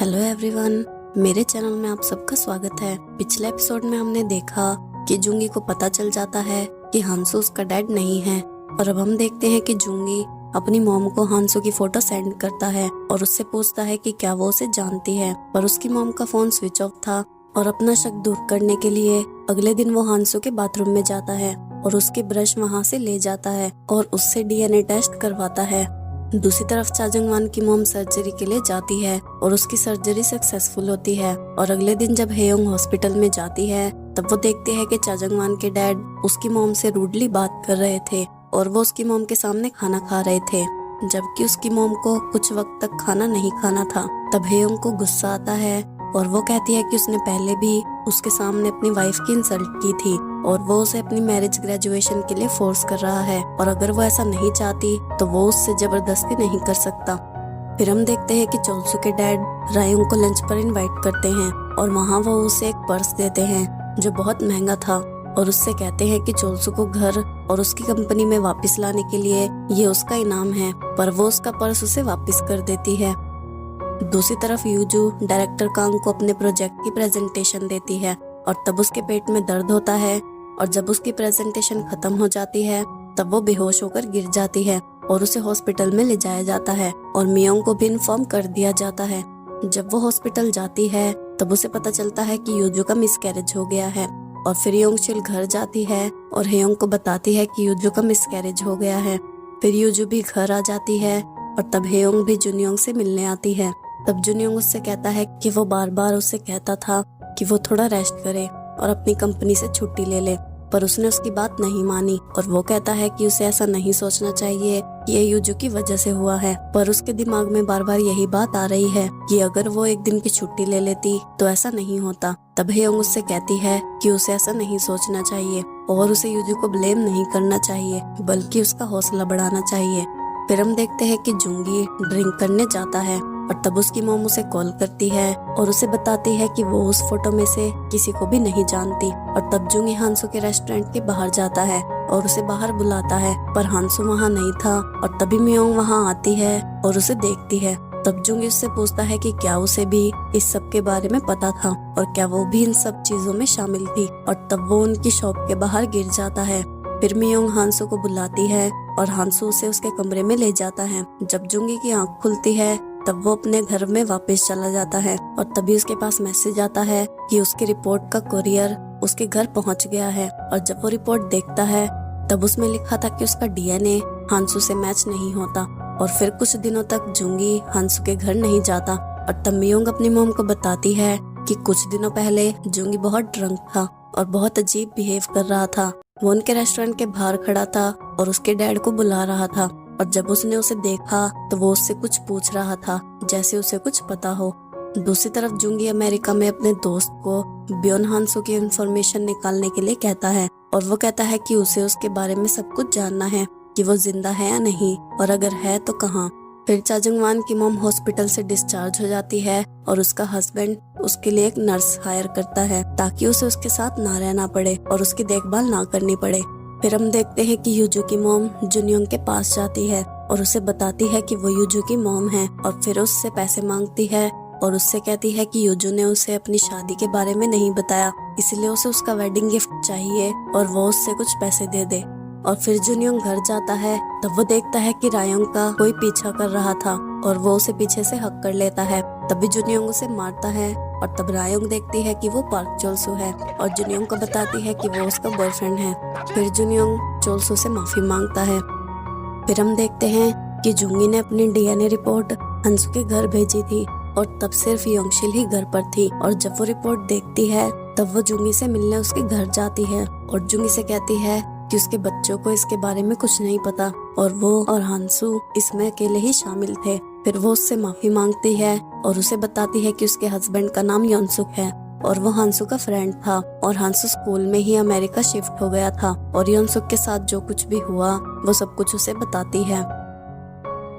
Hello everyone, मेरे channel में आप सबका स्वागत है। पिछले एपिसोड में हमने देखा कि जुंगी को पता चल जाता है कि हांसू उसका डैड नहीं है और अब हम देखते हैं कि जुंगी अपनी मॉम को हांसू की फोटो सेंड करता है और उससे पूछता है कि क्या वो उसे जानती है, पर उसकी मॉम का फोन स्विच ऑफ था और अपना शक दूर करने के लिए अगले दिन वो हांसू के बाथरूम में जाता है और उसकी ब्रश वहाँ से ले जाता है और उससे डीएनए टेस्ट करवाता है। दूसरी तरफ चाजंगवान की मॉम सर्जरी के लिए जाती है और उसकी सर्जरी सक्सेसफुल होती है और अगले दिन जब हेयोंग हॉस्पिटल में जाती है तब वो देखते हैं कि चाजंगवान के डैड उसकी मॉम से रूडली बात कर रहे थे और वो उसकी मॉम के सामने खाना खा रहे थे, जबकि उसकी मॉम को कुछ वक्त तक खाना नहीं खाना था। तब हेयोंग को गुस्सा आता है और वो कहती है कि उसने पहले भी उसके सामने अपनी वाइफ की इंसल्ट की थी और वो उसे अपनी मैरिज ग्रेजुएशन के लिए फोर्स कर रहा है और अगर वो ऐसा नहीं चाहती तो वो उससे जबरदस्ती नहीं कर सकता। फिर हम देखते हैं कि चोलसू के डैड रायोंग को लंच पर इनवाइट करते हैं और वहाँ वो उसे एक पर्स देते हैं जो बहुत महंगा था और उससे कहते हैं कि चोलसू को घर और उसकी कंपनी में वापस लाने के लिए ये उसका इनाम है, पर वो उसका पर्स उसे वापस कर देती है। दूसरी तरफ यूजू डायरेक्टर कांग को अपने प्रोजेक्ट की प्रेजेंटेशन देती है और तब उसके पेट में दर्द होता है और जब उसकी प्रेजेंटेशन खत्म हो जाती है तब वो बेहोश होकर गिर जाती है और उसे हॉस्पिटल में ले जाया जाता है और मियोंग को भी इन्फॉर्म कर दिया जाता है। जब वो हॉस्पिटल जाती है तब उसे पता चलता है कि यूजू का मिसकैरेज हो गया है और फिर योंगचिल घर जाती है और हेयोंग को बताती है कि यूजू का मिसकैरेज हो गया है। फिर यूजू भी घर आ जाती है और तब हेयोंग भी जुनयोंग से मिलने आती है। तब जुनयोंग उससे कहता है कि वो बार बार उससे कहता था कि वो थोड़ा रेस्ट करे और अपनी कंपनी से छुट्टी ले ले, पर उसने उसकी बात नहीं मानी और वो कहता है कि उसे ऐसा नहीं सोचना चाहिए कि ये यूजू की वजह से हुआ है, पर उसके दिमाग में बार बार यही बात आ रही है कि अगर वो एक दिन की छुट्टी ले लेती तो ऐसा नहीं होता। तब हेयोंग उससे कहती है कि उसे ऐसा नहीं सोचना चाहिए और उसे यूजू को ब्लेम नहीं करना चाहिए बल्कि उसका हौसला बढ़ाना चाहिए। फिर हम देखते हैं कि जुंगी ड्रिंक करने जाता है और तब उसकी मॉम उसे कॉल करती है और उसे बताती है कि वो उस फोटो में से किसी को भी नहीं जानती और तब जुंगी हांसू के रेस्टोरेंट के बाहर जाता है और उसे बाहर बुलाता है, पर हांसू वहाँ नहीं था और तभी मियोंग वहाँ आती है और उसे देखती है। तब जुंगी उससे पूछता है कि क्या उसे भी इस सब के बारे में पता था और क्या वो भी इन सब चीजों में शामिल थी, और तब वो उनकी शॉप के बाहर गिर जाता है। फिर मियोंग हांसू को बुलाती है और हांसू उसे उसके कमरे में ले जाता है। जब जुंगी की आंख खुलती है तब वो अपने घर में वापस चला जाता है और तभी उसके पास मैसेज आता है कि उसकी रिपोर्ट का कुरियर उसके घर पहुंच गया है और जब वो रिपोर्ट देखता है तब उसमें लिखा था कि उसका डीएनए हांसू से मैच नहीं होता। और फिर कुछ दिनों तक जुंगी हांसू के घर नहीं जाता और तब मियोंग अपनी मॉम को बताती है कि कुछ दिनों पहले जुंगी बहुत ड्रंक था और बहुत अजीब बिहेव कर रहा था। वो उनके रेस्टोरेंट के बाहर खड़ा था और उसके डैड को बुला रहा था और जब उसने उसे देखा तो वो उससे कुछ पूछ रहा था जैसे उसे कुछ पता हो। दूसरी तरफ जुंगी अमेरिका में अपने दोस्त को ब्योन हांसू की इंफॉर्मेशन निकालने के लिए कहता है और वो कहता है कि उसे उसके बारे में सब कुछ जानना है कि वो जिंदा है या नहीं और अगर है तो कहाँ। फिर चाजंगवान की मॉम हॉस्पिटल से डिस्चार्ज हो जाती है और उसका हस्बैंड उसके लिए एक नर्स हायर करता है ताकि उसे उसके साथ ना रहना पड़े और उसकी देखभाल ना करनी पड़े। फिर हम देखते हैं कि यूजू की मॉम जुनयोंग के पास जाती है और उसे बताती है कि वो यूजू की मॉम है और फिर उससे पैसे मांगती है और उससे कहती है कि यूजू ने उसे अपनी शादी के बारे में नहीं बताया, इसलिए उसे उसका वेडिंग गिफ्ट चाहिए और वो उससे कुछ पैसे दे दे। और फिर जुनयोंग घर जाता है तब वो देखता है कि रायोंग का कोई पीछा कर रहा था और वो उसे पीछे से हक कर लेता है। तभी जुनयोंग उसे मारता है और तब रायोंग देखती है कि वो पार्क चोलसू है और जुनयोंग को बताती है कि वो उसका बॉयफ्रेंड है। फिर जुनयोंग चोलसू से माफी मांगता है। फिर हम देखते हैं कि जुंगी ने अपनी डीएनए रिपोर्ट हांसू के घर भेजी थी और तब सिर्फ योंगशिल ही घर पर थी और जब वो रिपोर्ट देखती है तब वो जुंगी से मिलने उसके घर जाती है और जुंगी से कहती है कि उसके बच्चों को इसके बारे में कुछ नहीं पता और वो और हांसू इसमें अकेले ही शामिल थे। फिर वो उससे माफी मांगती है और उसे बताती है कि उसके हस्बैंड का नाम योनसुक है और वो हांसू का फ्रेंड था और हांसू स्कूल में ही अमेरिका शिफ्ट हो गया था और योनसुक के साथ जो कुछ भी हुआ वो सब कुछ उसे बताती है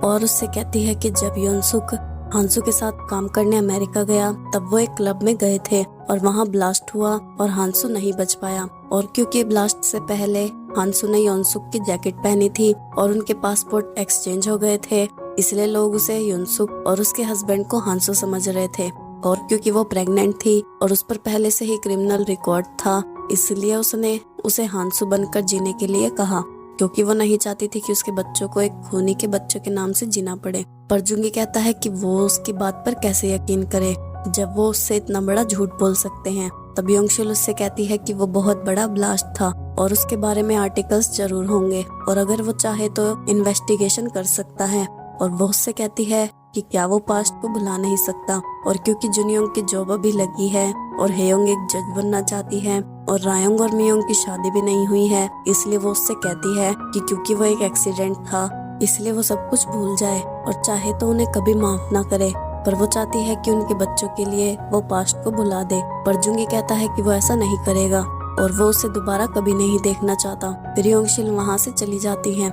और उससे कहती है कि जब योनसुक हांसू के साथ काम करने अमेरिका गया तब वो एक क्लब में गए थे और वहाँ ब्लास्ट हुआ और हांसू नहीं बच पाया और क्योंकि ब्लास्ट से पहले हांसू ने योनसुक की जैकेट पहनी थी और उनके पासपोर्ट एक्सचेंज हो गए थे इसलिए लोग उसे युनसुक और उसके हस्बैंड को हांसो समझ रहे थे। और क्योंकि वो प्रेग्नेंट थी और उस पर पहले से ही क्रिमिनल रिकॉर्ड था, इसलिए उसने उसे हांसो बनकर जीने के लिए कहा, क्योंकि वो नहीं चाहती थी कि उसके बच्चों को एक खूनी के बच्चों के नाम से जीना पड़े। पर जुंगी कहता है कि वो उसकी बात पर कैसे यकीन करे जब वो उससे इतना बड़ा झूठ बोल सकते हैं। तब योंगशुल उससे कहती है कि वो बहुत बड़ा ब्लास्ट था और उसके बारे में आर्टिकल्स जरूर होंगे और अगर वो चाहे तो इन्वेस्टिगेशन कर सकता है। और वो उससे कहती है कि क्या वो पास्ट को भुला नहीं सकता। और क्योंकि जुनियोंग की जॉब अभी लगी है और हेयोंग एक जज बनना चाहती है और रायोंग और मियोंग की शादी भी नहीं हुई है, इसलिए वो उससे कहती है कि क्योंकि वो एक एक्सीडेंट था इसलिए वो सब कुछ भूल जाए और चाहे तो उन्हें कभी माफ ना करे। पर वो चाहती है कि उनके बच्चों के लिए वो पास्ट को भुला दे। पर जुंगी कहता है कि वो ऐसा नहीं करेगा और वो उसे दोबारा कभी नहीं देखना चाहता। फिर योंगशिल वहाँ से चली जाती है।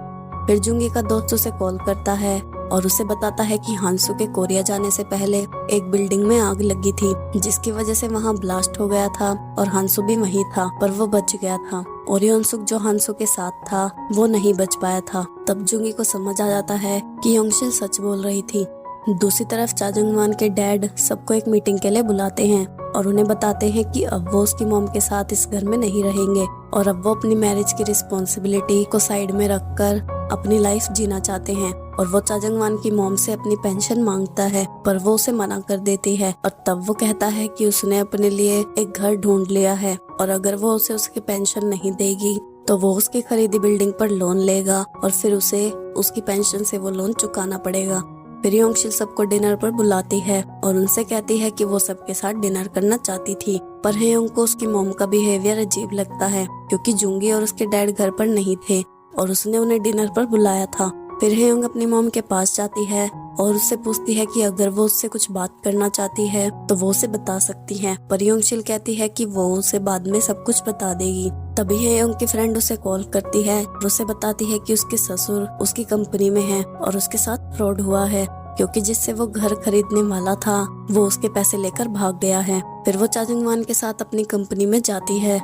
फिर जुंगी का दोस्त उसे कॉल करता है और उसे बताता है कि हांसू के कोरिया जाने से पहले एक बिल्डिंग में आग लगी थी जिसकी वजह से वहाँ ब्लास्ट हो गया था और हांसू भी वहीं था पर वो बच गया था और योंगसुक जो हांसू के साथ था वो नहीं बच पाया था। तब जुंगी को समझ आ जाता है कि योंगशिल सच बोल रही थी। दूसरी तरफ चाजंगवान के डैड सबको एक मीटिंग के लिए बुलाते हैं और उन्हें बताते हैं कि अब वो उसकी मॉम के साथ इस घर में नहीं रहेंगे और अब वो अपनी मैरिज की रिस्पॉन्सिबिलिटी को साइड में रखकर अपनी लाइफ जीना चाहते हैं। और वो चाजंगवान की मॉम से अपनी पेंशन मांगता है पर वो उसे मना कर देती है और तब वो कहता है कि उसने अपने लिए एक घर ढूंढ लिया है और अगर वो उसे उसकी पेंशन नहीं देगी तो वो उसकी खरीदी बिल्डिंग पर लोन लेगा और फिर उसे उसकी पेंशन से वो लोन चुकाना पड़ेगा। फिर योंगशिल सबको डिनर पर बुलाती है और उनसे कहती है कि वो सबके साथ डिनर करना चाहती थी पर हेयोंग को उसकी मॉम का बिहेवियर अजीब लगता है क्योंकि जुंगी और उसके डैड घर पर नहीं थे और उसने उन्हें डिनर पर बुलाया था। फिर हेयोंग अपनी मॉम के पास जाती है और उससे पूछती है कि अगर वो उससे कुछ बात करना चाहती है तो वो उसे बता सकती है। पर योंगशिल कहती है कि वो उसे बाद में सब कुछ बता देगी। तभी हेयोंग की फ्रेंड उसे कॉल करती है और उसे बताती है कि उसके ससुर उसकी कंपनी में है और उसके साथ फ्रॉड हुआ है क्योंकि जिससे वो घर खरीदने वाला था वो उसके पैसे लेकर भाग गया है। फिर वो चाजंगवान के साथ अपनी कंपनी में जाती है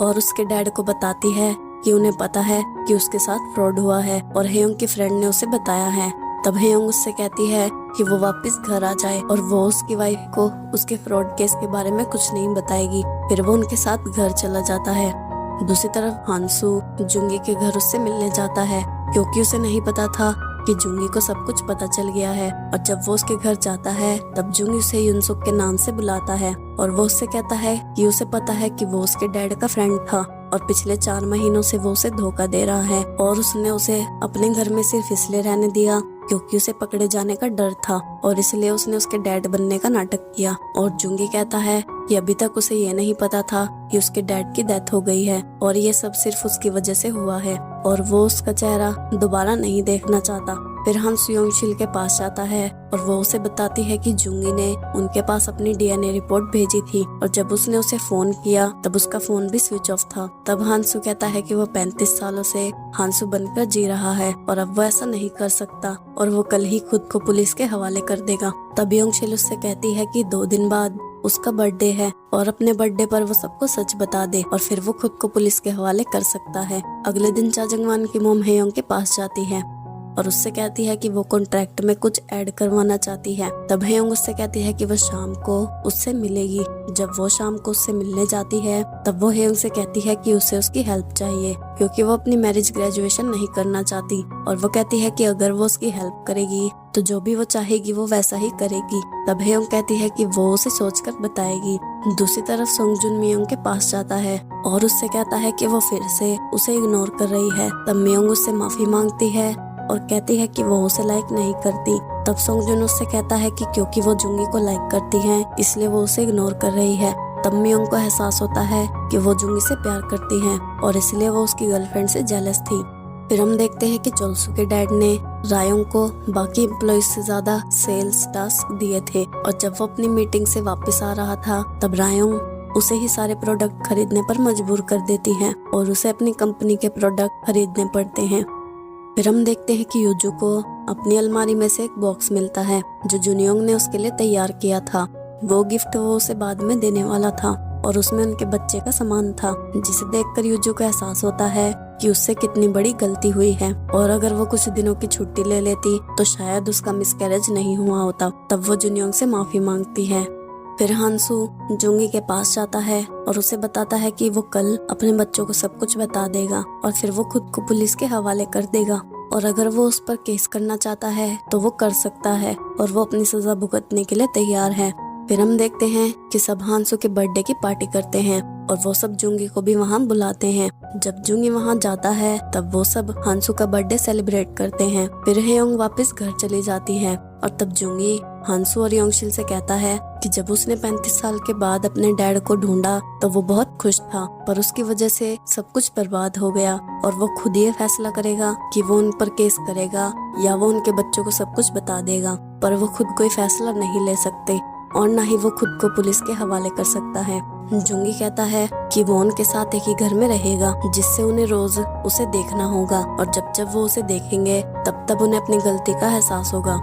और उसके डैड को बताती है कि उन्हें पता है कि उसके साथ फ्रॉड हुआ है और हेयोंग की फ्रेंड ने उसे बताया है। तब हेयोंग उससे कहती है कि वो वापस घर आ जाए और वो उसकी वाइफ को उसके फ्रॉड केस के बारे में कुछ नहीं बताएगी। फिर वो उनके साथ घर चला जाता है। दूसरी तरफ हांसू जुंगी के घर उससे मिलने जाता है क्योंकि उसे नहीं पता था कि जुंगी को सब कुछ पता चल गया है। और जब वो उसके घर जाता है तब जुंगी उसे युनसुक के नाम से बुलाता है और वो उससे कहता है कि उसे पता है कि वो उसके डैड का फ्रेंड था और पिछले 4 महीनों से वो उसे धोखा दे रहा है और उसने उसे अपने घर में सिर्फ इसलिए रहने दिया क्योंकि उसे पकड़े जाने का डर था और इसलिए उसने उसके डैड बनने का नाटक किया। और जुंगी कहता है कि अभी तक उसे ये नहीं पता था कि उसके डैड की डेथ हो गई है और ये सब सिर्फ उसकी वजह से हुआ है और वो उसका चेहरा दोबारा नहीं देखना चाहता। फिर हांसू योंगशिल के पास जाता है और वो उसे बताती है कि जुंगी ने उनके पास अपनी डीएनए रिपोर्ट भेजी थी और जब उसने उसे फोन किया तब उसका फोन भी स्विच ऑफ था। तब हांसू कहता है कि वो 35 सालों से हांसू बनकर जी रहा है और अब वो ऐसा नहीं कर सकता और वो कल ही खुद को पुलिस के हवाले कर देगा। तब योंगशिल उससे कहती है कि 2 दिन बाद उसका बर्थडे है और अपने बर्थडे पर वो सबको सच बता दे और फिर वो खुद को पुलिस के हवाले कर सकता है। अगले दिन चाजंगवान की मोम हेयोंग के पास जाती है और उससे कहती है कि वो कॉन्ट्रैक्ट में कुछ ऐड करवाना चाहती है। तब हेयोंग उससे कहती है कि वो शाम को उससे मिलेगी। जब वो शाम को उससे मिलने जाती है तब वो हेयोंग से कहती है कि उसे उसकी हेल्प चाहिए क्योंकि वो अपनी मैरिज ग्रेजुएशन नहीं करना चाहती और वो कहती है कि अगर वो उसकी हेल्प करेगी तो जो भी वो चाहेगी वो वैसा ही करेगी। तब हेयोंग कहती है कि वो उसे सोचकर बताएगी। दूसरी तरफ सोंगजुन मियोंग के पास जाता है और उससे कहता है कि वो फिर से उसे इग्नोर कर रही है। तब मियोंग उससे माफी मांगती है और कहती है कि वो उसे लाइक नहीं करती। तब सोंगजुन उससे कहता है कि क्योंकि वो जुंगी को लाइक करती है इसलिए वो उसे इग्नोर कर रही है। तब मियोंग को एहसास होता है कि वो जुंगी से प्यार करती है और इसलिए वो उसकी गर्लफ्रेंड से जेलस थी। फिर हम देखते हैं कि चोलसू के डैड ने रायोंग को बाकी एम्प्लॉइज से ज्यादा सेल्स टास्क दिए थे और जब वो अपनी मीटिंग से वापस आ रहा था तब रायोंग उसे ही सारे प्रोडक्ट खरीदने पर मजबूर कर देती है और उसे अपनी कंपनी के प्रोडक्ट खरीदने पड़ते हैं। फिर हम देखते हैं कि यूजू को अपनी अलमारी में से एक बॉक्स मिलता है जो जुनियोंग ने उसके लिए तैयार किया था। वो गिफ्ट वो उसे बाद में देने वाला था। और उसमें उनके बच्चे का सामान था, जिसे देखकर यूजू को एहसास होता है कि उससे कितनी बड़ी गलती हुई है और अगर वो कुछ दिनों की छुट्टी ले लेती तो शायद उसका मिसकैरेज नहीं हुआ होता। तब वो जुनयोंग से माफी मांगती है। फिर हांसू जुंगी के पास जाता है और उसे बताता है कि वो कल अपने बच्चों को सब कुछ बता देगा और फिर वो खुद को पुलिस के हवाले कर देगा और अगर वो उस पर केस करना चाहता है तो वो कर सकता है और वो अपनी सजा भुगतने के लिए तैयार है। फिर हम देखते हैं कि सब हांसू के बर्थडे की पार्टी करते हैं और वो सब जुंगी को भी वहाँ बुलाते हैं। जब जुंगी वहाँ जाता है तब वो सब हांसू का बर्थडे सेलिब्रेट करते हैं। फिर हेयोंग वापस घर चली जाती है और तब जुंगी हांसू और योंगशिल से कहता है कि जब उसने 35 साल के बाद अपने डैड को ढूंढा तो वो बहुत खुश था, पर उसकी वजह से सब कुछ बर्बाद हो गया और वो खुद ये फैसला करेगा कि वो उन पर केस करेगा या वो उनके बच्चों को सब कुछ बता देगा। पर वो खुद कोई फैसला नहीं ले सकते और न ही वो खुद को पुलिस के हवाले कर सकता है। जुंगी कहता है कि वो उनके साथ एक ही घर में रहेगा, जिससे उन्हें रोज उसे देखना होगा और जब जब वो उसे देखेंगे तब तब उन्हें अपनी गलती का एहसास होगा।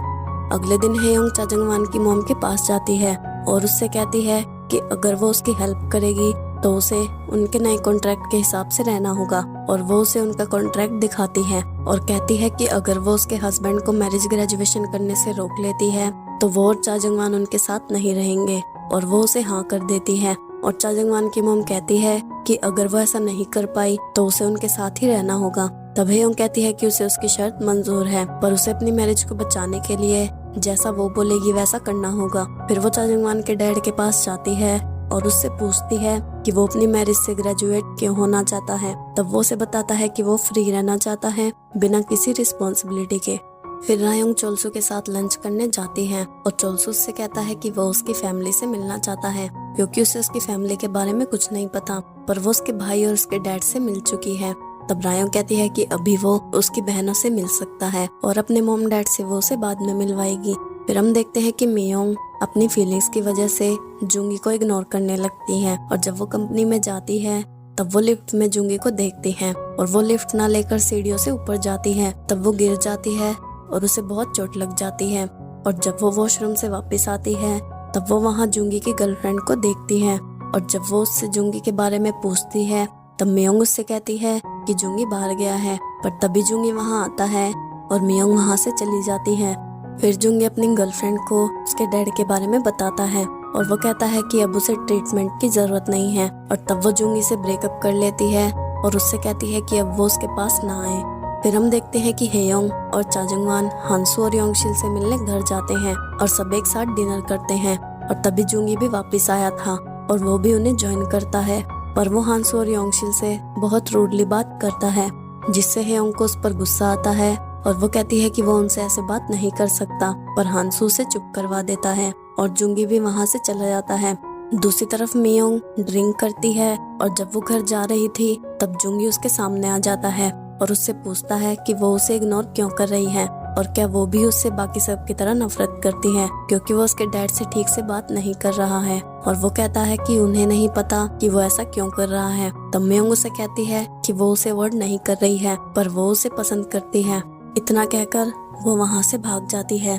अगले दिन हेयोंग चाजंगवान की मॉम के पास जाती है और उससे कहती है कि अगर वो उसकी हेल्प करेगी तो उसे उनके नए कॉन्ट्रैक्ट के हिसाब से रहना होगा और वो उसे उनका कॉन्ट्रैक्ट दिखाती है और कहती है कि अगर वो उसके हस्बैंड को मैरिज ग्रेजुएशन करने से रोक लेती है तो वो और चाजंगवान उनके साथ नहीं रहेंगे और वो उसे हाँ कर देती है। और चाजंगवान की मॉम कहती है कि अगर वो ऐसा नहीं कर पाई तो उसे उनके साथ ही रहना होगा। तब हेयोंग कहती है कि उसे उसकी शर्त मंजूर है, पर उसे अपनी मैरिज को बचाने के लिए जैसा वो बोलेगी वैसा करना होगा। फिर वो चाजंगवान के डैड के पास जाती है और उससे पूछती है कि वो अपनी मैरिज से ग्रेजुएट क्यों होना चाहता है। तब वो उसे बताता है कि वो फ्री रहना चाहता है बिना किसी रिस्पॉन्सिबिलिटी के। फिर रायोंग चोलसू के साथ लंच करने जाती है और चोलसू उससे कहता है कि वो उसकी फैमिली से मिलना चाहता है क्योंकि उसे उसकी फैमिली के बारे में कुछ नहीं पता, पर वो उसके भाई और उसके डैड से मिल चुकी है। तब रायोंग कहती है कि अभी वो उसकी बहनों से मिल सकता है और अपने मॉम डैड से वो उसे बाद में मिलवाएगी। फिर हम देखते हैं कि मियोंग अपनी फीलिंग्स की वजह से जुंगी को इग्नोर करने लगती है और जब वो कंपनी में जाती है तब वो लिफ्ट में जुंगी को देखती है और वो लिफ्ट ना लेकर सीढ़ियों से ऊपर जाती है। तब वो गिर जाती है और उसे बहुत चोट लग जाती है और जब वो वॉशरूम से वापस आती है तब वो वहाँ जुंगी की गर्लफ्रेंड को देखती है और जब वो उससे जुंगी के बारे में पूछती है तब मियोंग उससे कहती है कि जुंगी बाहर गया है, पर तभी जुंगी वहाँ आता है और मियोंग वहाँ से चली जाती है। फिर जुंगी अपनी गर्लफ्रेंड को उसके डैड के बारे में बताता है और वो कहता है कि अब उसे ट्रीटमेंट की जरूरत नहीं है और तब वो जुंगी से ब्रेकअप कर लेती है और उससे कहती है कि अब वो उसके पास ना आए। फिर हम देखते हैं कि हेयोंग और चाजंगवान हांसू और योंगशिल से मिलने घर जाते हैं और सब एक साथ डिनर करते हैं और तभी जुंगी भी वापस आया था और वो भी उन्हें ज्वाइन करता है, पर वो हांसू और योंगशिल से बहुत रूडली बात करता है जिससे हेयोंग को उस पर गुस्सा आता है और वो कहती है कि वो उनसे ऐसे बात नहीं कर सकता, पर हांसू से चुप करवा देता है और जुंगी भी वहाँ से चला जाता है। दूसरी तरफ मियोंग ड्रिंक करती है और जब वो घर जा रही थी तब जुंगी उसके सामने आ जाता है और उससे पूछता है कि वो उसे इग्नोर क्यों कर रही है और क्या वो भी उससे बाकी सब की तरह नफरत करती है क्योंकि वो उसके डैड से ठीक से बात नहीं कर रहा है। और वो कहता है कि उन्हें नहीं पता कि वो ऐसा क्यों कर रहा है। तब मियोंग उसे कहती है कि वो उसे अवॉइड नहीं कर रही है, पर वो उसे पसंद करती है। इतना कहकर वो वहाँ से भाग जाती है।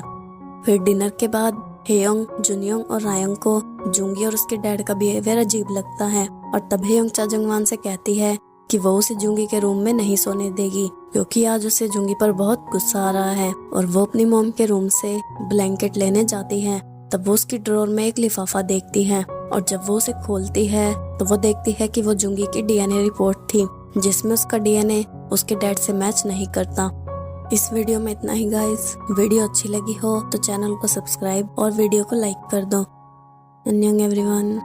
फिर डिनर के बाद हेयोंग, जुनयोंग और रायोंग को जुंगी और उसके डैड का बिहेवियर अजीब लगता है और तब हेयोंग चाजंगवान से कहती है कि वो उसे जुंगी के रूम में नहीं सोने देगी क्योंकि आज उसे जुंगी पर बहुत गुस्सा आ रहा है और वो अपनी मॉम के रूम से ब्लैंकेट लेने जाती है। तब वो उसकी ड्रॉर में एक लिफाफा देखती है और जब वो उसे खोलती है तो वो देखती है कि वो जुंगी की डीएनए रिपोर्ट थी जिसमें उसका डीएनए उसके डैड से मैच नहीं करता। इस वीडियो में इतना ही गाइस। वीडियो अच्छी लगी हो तो चैनल को सब्सक्राइब और वीडियो को लाइक कर दो। अन्यंग एवरीवन।